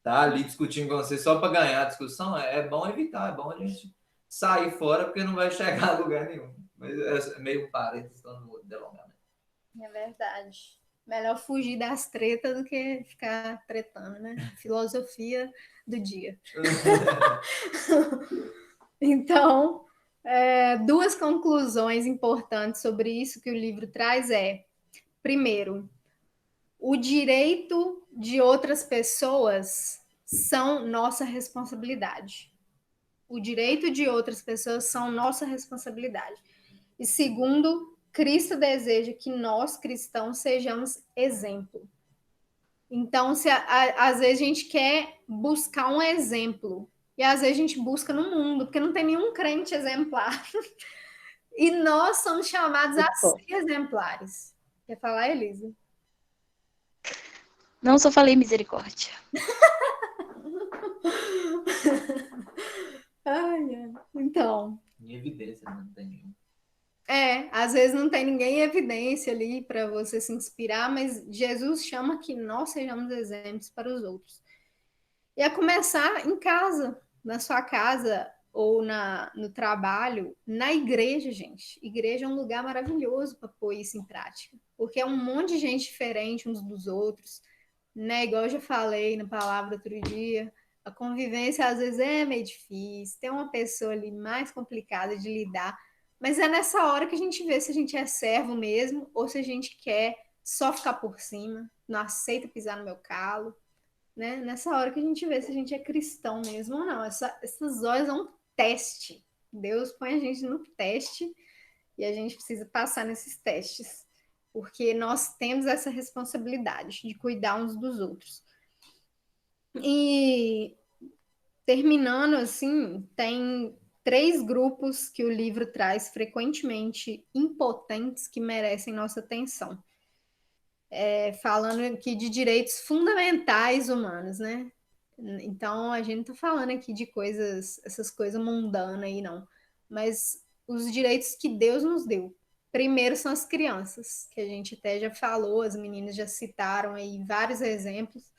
tá ali discutindo com você só para ganhar a discussão, é bom evitar, é bom a gente sair fora, porque não vai chegar a lugar nenhum. Mas é meio um parênteses, então não vou delongar. É verdade. Melhor fugir das tretas do que ficar tretando, né? Filosofia do dia. Então, duas conclusões importantes sobre isso que o livro traz primeiro, o direito de outras pessoas são nossa responsabilidade. O direito de outras pessoas são nossa responsabilidade. E segundo, Cristo deseja que nós, cristãos, sejamos exemplo. Então, às vezes a gente quer buscar um exemplo, e às vezes a gente busca no mundo, porque não tem nenhum crente exemplar. E nós somos chamados a ser exemplares. Quer falar, Elisa? Não, só falei misericórdia. Então. Em evidência, não tem nenhum. Às vezes não tem ninguém em evidência ali para você se inspirar, mas Jesus chama que nós sejamos exemplos para os outros. E a começar em casa, na sua casa ou no trabalho, na igreja, gente. Igreja é um lugar maravilhoso para pôr isso em prática, porque é um monte de gente diferente uns dos outros, né? Igual eu já falei na palavra outro dia, a convivência às vezes é meio difícil, tem uma pessoa ali mais complicada de lidar, mas é nessa hora que a gente vê se a gente é servo mesmo ou se a gente quer só ficar por cima, não aceita pisar no meu calo, né? Nessa hora que a gente vê se a gente é cristão mesmo ou não. Essas horas é um teste. Deus põe a gente no teste e a gente precisa passar nesses testes, porque nós temos essa responsabilidade de cuidar uns dos outros. E terminando assim, tem 3 grupos que o livro traz frequentemente impotentes que merecem nossa atenção. Falando aqui de direitos fundamentais humanos, né? Então, a gente não está falando aqui de essas coisas mundanas aí, não. Mas os direitos que Deus nos deu. Primeiro são as crianças, que a gente até já falou, as meninas já citaram aí vários exemplos.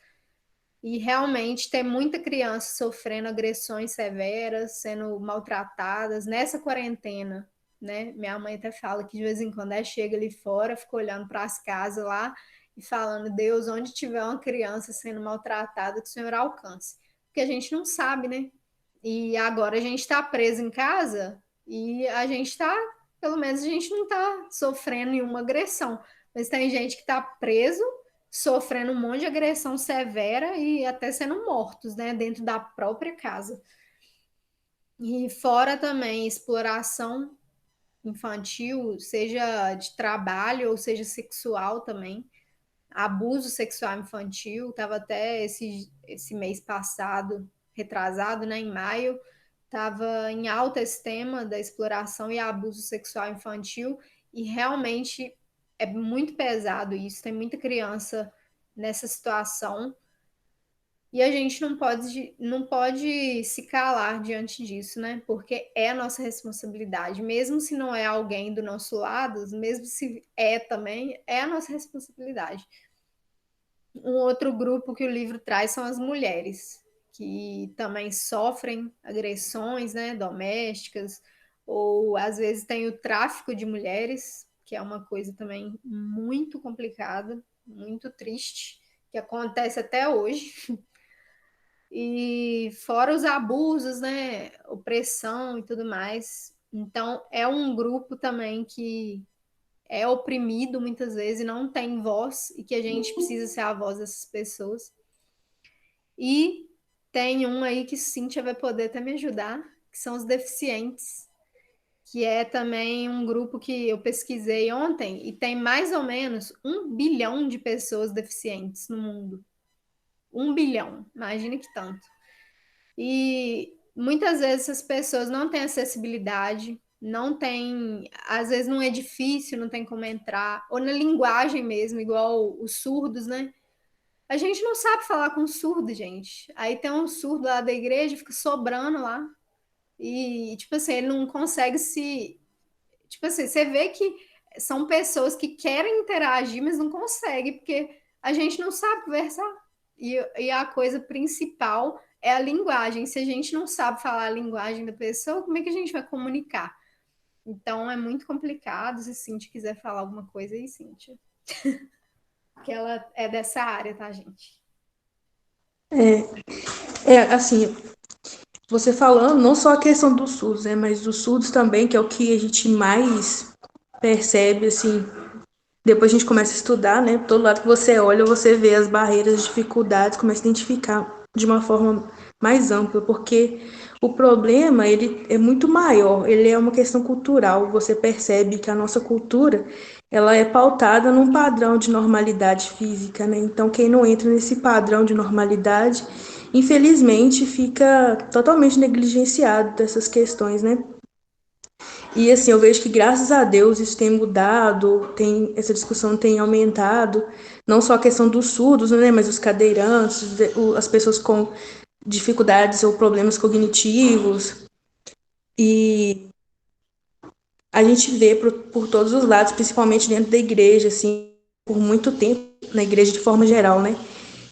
E realmente tem muita criança sofrendo agressões severas, sendo maltratadas nessa quarentena, né? Minha mãe até fala que de vez em quando ela chega ali fora, fica olhando para as casas lá e falando: Deus, onde tiver uma criança sendo maltratada, que o Senhor alcance. Porque a gente não sabe, né? E agora a gente está preso em casa e a gente está, pelo menos a gente não está sofrendo nenhuma agressão. Mas tem gente que está preso sofrendo um monte de agressão severa e até sendo mortos, né, dentro da própria casa. E fora também exploração infantil, seja de trabalho ou seja sexual também. Abuso sexual infantil, estava até esse mês passado, retrasado, né, em maio, estava em alta esse tema da exploração e abuso sexual infantil, E realmente é muito pesado isso, tem muita criança nessa situação. E a gente não pode se calar diante disso, né? Porque é a nossa responsabilidade. Mesmo se não é alguém do nosso lado, mesmo se é também, é a nossa responsabilidade. Um outro grupo que o livro traz são as mulheres, que também sofrem agressões, né, domésticas, ou às vezes tem o tráfico de mulheres, que é uma coisa também muito complicada, muito triste, que acontece até hoje. E fora os abusos, né, opressão e tudo mais. Então, é um grupo também que é oprimido muitas vezes e não tem voz, e que a gente precisa ser a voz dessas pessoas. E tem um aí que Cíntia vai poder até me ajudar, que são os deficientes, que é também um grupo que eu pesquisei ontem, e tem mais ou menos 1 bilhão de pessoas deficientes no mundo. 1 bilhão, imagina que tanto. E muitas vezes essas pessoas não têm acessibilidade, não tem, às vezes num edifício não tem como entrar, ou na linguagem mesmo, igual os surdos, né? A gente não sabe falar com surdo, gente. Aí tem um surdo lá da igreja, fica sobrando lá. E, tipo assim, ele não consegue se. Tipo assim, você vê que são pessoas que querem interagir, mas não conseguem, porque a gente não sabe conversar. E a coisa principal é a linguagem. Se a gente não sabe falar a linguagem da pessoa, como é que a gente vai comunicar? Então é muito complicado. Se Cintia quiser falar alguma coisa aí, Cintia. Porque ela é dessa área, tá, gente? Assim, você falando, não só a questão dos surdos, né, mas dos surdos também, que é o que a gente mais percebe, assim, depois a gente começa a estudar, né, todo lado que você olha, você vê as barreiras, as dificuldades, começa a identificar de uma forma mais ampla, porque o problema, ele é muito maior, ele é uma questão cultural, você percebe que a nossa cultura, ela é pautada num padrão de normalidade física, né, então quem não entra nesse padrão de normalidade, infelizmente, fica totalmente negligenciado dessas questões, né? E assim, eu vejo que graças a Deus isso tem mudado, essa discussão tem aumentado, não só a questão dos surdos, né, mas os cadeirantes, as pessoas com dificuldades ou problemas cognitivos. E a gente vê por todos os lados, principalmente dentro da igreja, assim, por muito tempo, na igreja de forma geral, né,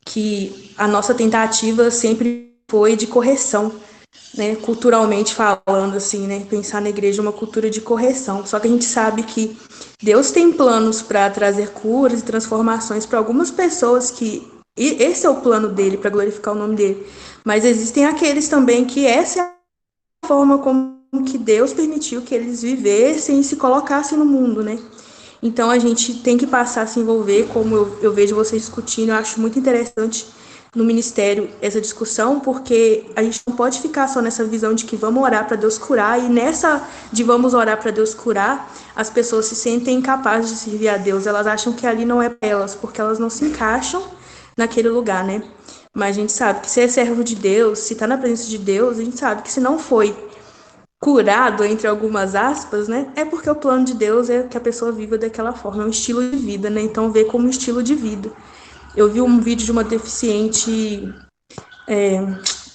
que a nossa tentativa sempre foi de correção, né, culturalmente falando, assim, né, pensar na igreja uma cultura de correção. Só que a gente sabe que Deus tem planos para trazer curas e transformações para algumas pessoas e esse é o plano dele, para glorificar o nome dele. Mas existem aqueles também que essa é a forma como que Deus permitiu que eles vivessem e se colocassem no mundo, né? Então a gente tem que passar a se envolver, como eu vejo vocês discutindo, eu acho muito interessante no ministério essa discussão, porque a gente não pode ficar só nessa visão de que vamos orar para Deus curar, e nessa de vamos orar para Deus curar, as pessoas se sentem incapazes de servir a Deus, elas acham que ali não é para elas, porque elas não se encaixam naquele lugar, né? Mas a gente sabe que se é servo de Deus, se está na presença de Deus, a gente sabe que se não foi curado, entre algumas aspas, né? É porque o plano de Deus é que a pessoa viva daquela forma, é um estilo de vida, né? Então vê como um estilo de vida. Eu vi um vídeo de uma deficiente,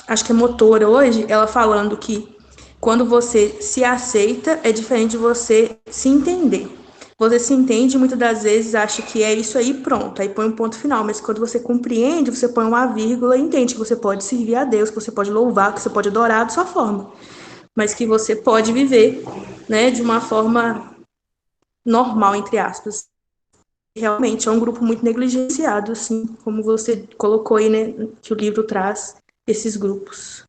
acho que é motora hoje, ela falando que quando você se aceita, é diferente de você se entender. Você se entende, muitas das vezes acha que é isso aí, pronto, aí põe um ponto final. Mas quando você compreende, você põe uma vírgula e entende que você pode servir a Deus, que você pode louvar, que você pode adorar da sua forma, mas que você pode viver, né, de uma forma normal, entre aspas. Realmente é um grupo muito negligenciado, assim, como você colocou aí, né, que o livro traz esses grupos.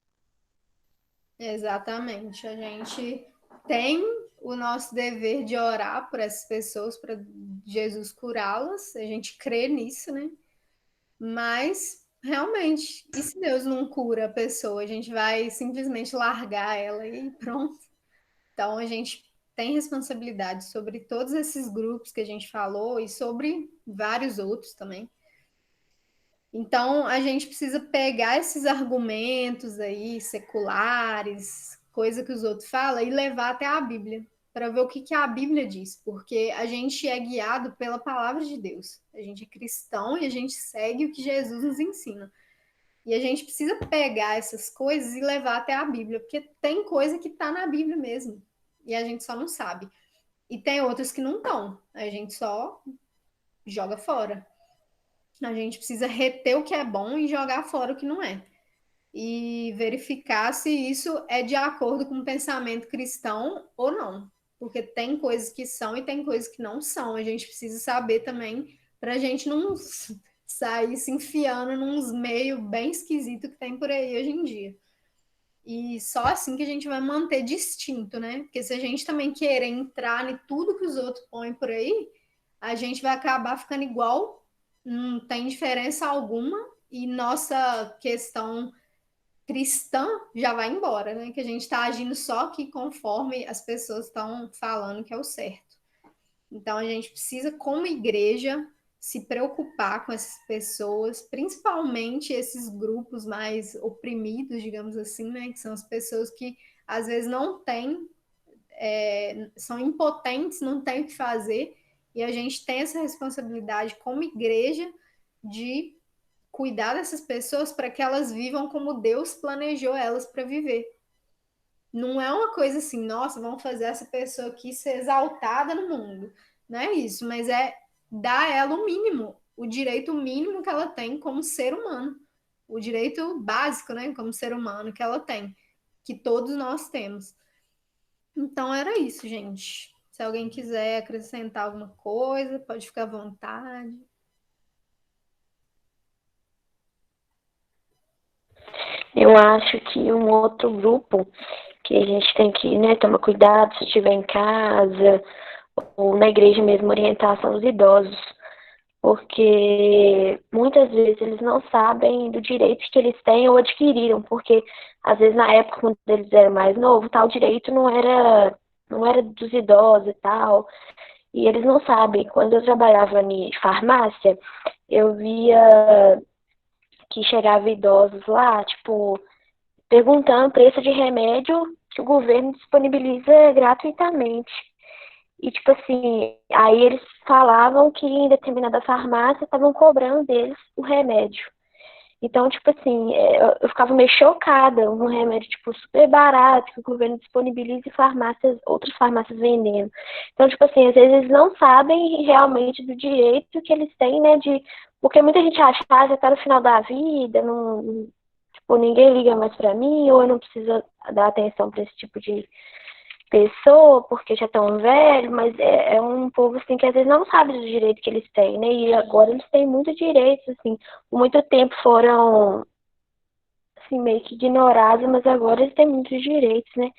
Exatamente. A gente tem o nosso dever de orar por essas pessoas, para Jesus curá-las. A gente crê nisso, né? Mas, realmente, e se Deus não cura a pessoa? A gente vai simplesmente largar ela e pronto. Então, a gente tem responsabilidade sobre todos esses grupos que a gente falou e sobre vários outros também. Então, a gente precisa pegar esses argumentos aí, seculares, coisa que os outros falam, e levar até a Bíblia. para ver o que a Bíblia diz, porque a gente é guiado pela palavra de Deus. A gente é cristão e a gente segue o que Jesus nos ensina. E a gente precisa pegar essas coisas e levar até a Bíblia, porque tem coisa que está na Bíblia mesmo, e a gente só não sabe. E tem outras que não estão, a gente só joga fora. A gente precisa reter o que é bom e jogar fora o que não é. E verificar se isso é de acordo com o pensamento cristão ou não. Porque tem coisas que são e tem coisas que não são. A gente precisa saber também para a gente não sair se enfiando nos meios bem esquisitos que tem por aí hoje em dia. E só assim que a gente vai manter distinto, né? Porque se a gente também querer entrar em tudo que os outros põem por aí, a gente vai acabar ficando igual, não tem diferença alguma, e nossa questão cristã já vai embora, né? Que a gente está agindo só que conforme as pessoas estão falando que é o certo. Então a gente precisa, como igreja, se preocupar com essas pessoas, principalmente esses grupos mais oprimidos, digamos assim, né? Que são as pessoas que às vezes não têm, são impotentes, não têm o que fazer, e a gente tem essa responsabilidade como igreja de cuidar dessas pessoas para que elas vivam como Deus planejou elas para viver. Não é uma coisa assim, nossa, vamos fazer essa pessoa aqui ser exaltada no mundo. Não é isso, mas é dar a ela o mínimo, o direito mínimo que ela tem como ser humano. O direito básico, né, como ser humano que ela tem, que todos nós temos. Então era isso, gente. Se alguém quiser acrescentar alguma coisa, pode ficar à vontade. Eu acho que um outro grupo que a gente tem que, né, tomar cuidado se estiver em casa ou na igreja mesmo, orientar são os idosos, porque muitas vezes eles não sabem do direito que eles têm ou adquiriram, porque às vezes na época quando eles eram mais novos, tal direito não era dos idosos e tal, e eles não sabem. Quando eu trabalhava em farmácia, eu via que chegava idosos lá, tipo, perguntando preço de remédio que o governo disponibiliza gratuitamente. E, tipo assim, aí eles falavam que em determinada farmácia estavam cobrando deles o remédio. Então, tipo assim, eu ficava meio chocada, um remédio, tipo, super barato, que o governo disponibiliza em farmácias, outras farmácias vendendo. Então, tipo assim, às vezes eles não sabem realmente do direito que eles têm, né, porque muita gente acha, já tá no final da vida, não, tipo, ninguém liga mais pra mim, ou eu não preciso dar atenção pra esse tipo de pessoa, porque já tão velho, mas é um povo, assim, que às vezes não sabe do direito que eles têm, né, e agora eles têm muitos direitos, assim, por muito tempo foram, assim, meio que ignorados, mas agora eles têm muitos direitos, né,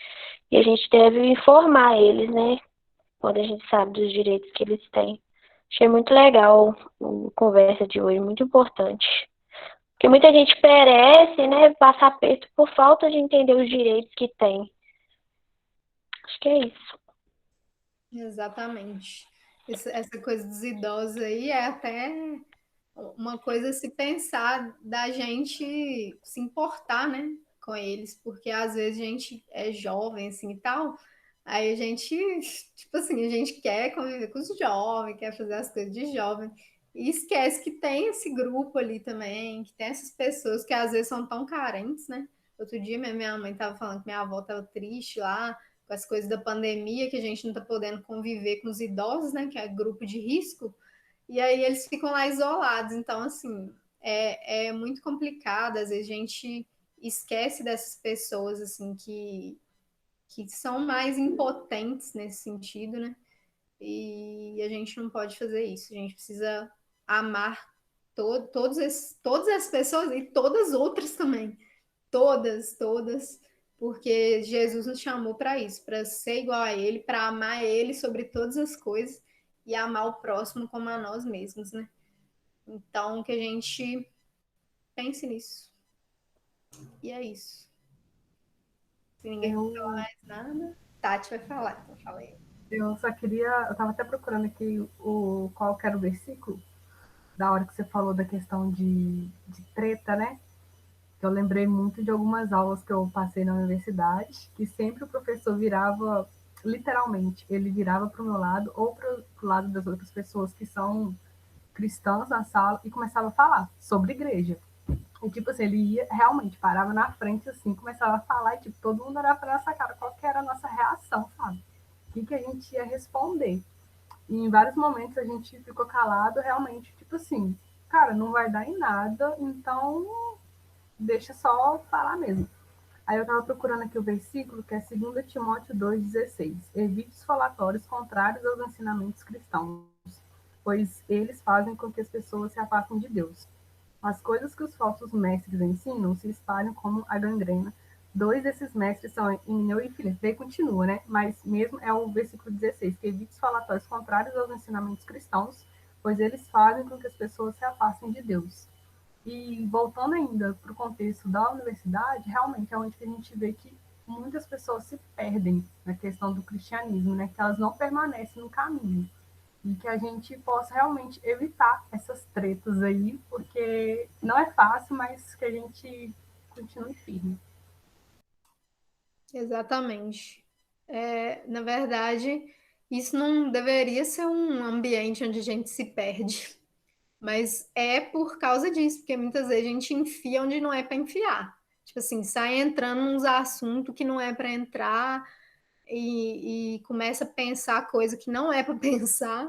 e a gente deve informar eles, né, quando a gente sabe dos direitos que eles têm. Achei muito legal a conversa de hoje, muito importante. Porque muita gente perece, né, passa aperto por falta de entender os direitos que tem. Acho que é isso. Exatamente. Essa coisa dos idosos aí é até uma coisa a se pensar da gente se importar, né, com eles, porque às vezes a gente é jovem assim e tal, aí a gente, tipo assim, a gente quer conviver com os jovens, quer fazer as coisas de jovem, e esquece que tem esse grupo ali também, que tem essas pessoas que às vezes são tão carentes, né? Outro dia minha mãe estava falando que minha avó estava triste lá, com as coisas da pandemia, que a gente não está podendo conviver com os idosos, né, que é grupo de risco, e aí eles ficam lá isolados. Então, assim, é muito complicado. Às vezes a gente esquece dessas pessoas, assim, que são mais impotentes nesse sentido, né? E a gente não pode fazer isso. A gente precisa amar todas as pessoas e todas as outras também. Todas, porque Jesus nos chamou para isso, para ser igual a Ele, para amar Ele sobre todas as coisas e amar o próximo como a nós mesmos, né? Então, que a gente pense nisso. E é isso. Se ninguém Eu, falar mais nada, Tati vai falar, então fala aí. eu só queria. Eu estava até procurando aqui qual que era o versículo, da hora que você falou da questão de treta, né? Eu lembrei muito de algumas aulas que eu passei na universidade, que sempre o professor virava literalmente, ele virava para o meu lado ou para o lado das outras pessoas que são cristãs na sala e começava a falar sobre igreja. E, tipo assim, ele ia, realmente, parava na frente, assim, começava a falar e, tipo, todo mundo olhava pra nossa cara, qual que era a nossa reação, sabe? O que a gente ia responder. E em vários momentos a gente ficou calado, realmente, tipo assim, cara, não vai dar em nada, então deixa só falar mesmo. Aí eu estava procurando aqui o versículo, que é 2 Timóteo 2,16. Evite os falatórios contrários aos ensinamentos cristãos, pois eles fazem com que as pessoas se afastem de Deus. As coisas que os falsos mestres ensinam se espalham como a gangrena. Dois desses mestres são Emineu e Filipe. Aí continua, né? Mas mesmo é o versículo 16, que evite os falatórios contrários aos ensinamentos cristãos, pois eles fazem com que as pessoas se afastem de Deus. E voltando ainda para o contexto da universidade, realmente é onde que a gente vê que muitas pessoas se perdem na questão do cristianismo, né? Que elas não permanecem no caminho. E que a gente possa realmente evitar essas tretas aí, porque não é fácil, mas que a gente continue firme. Exatamente. Na verdade, isso não deveria ser um ambiente onde a gente se perde, mas é por causa disso, porque muitas vezes a gente enfia onde não é para enfiar. Tipo assim, sai entrando nos assuntos que não é para entrar e começa a pensar coisa que não é para pensar.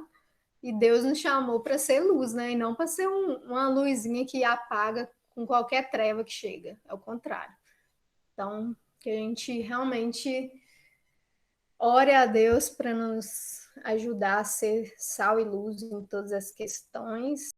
E Deus nos chamou para ser luz, né? E não para ser uma luzinha que apaga com qualquer treva que chega. É o contrário. Então, que a gente realmente ore a Deus para nos ajudar a ser sal e luz em todas as questões.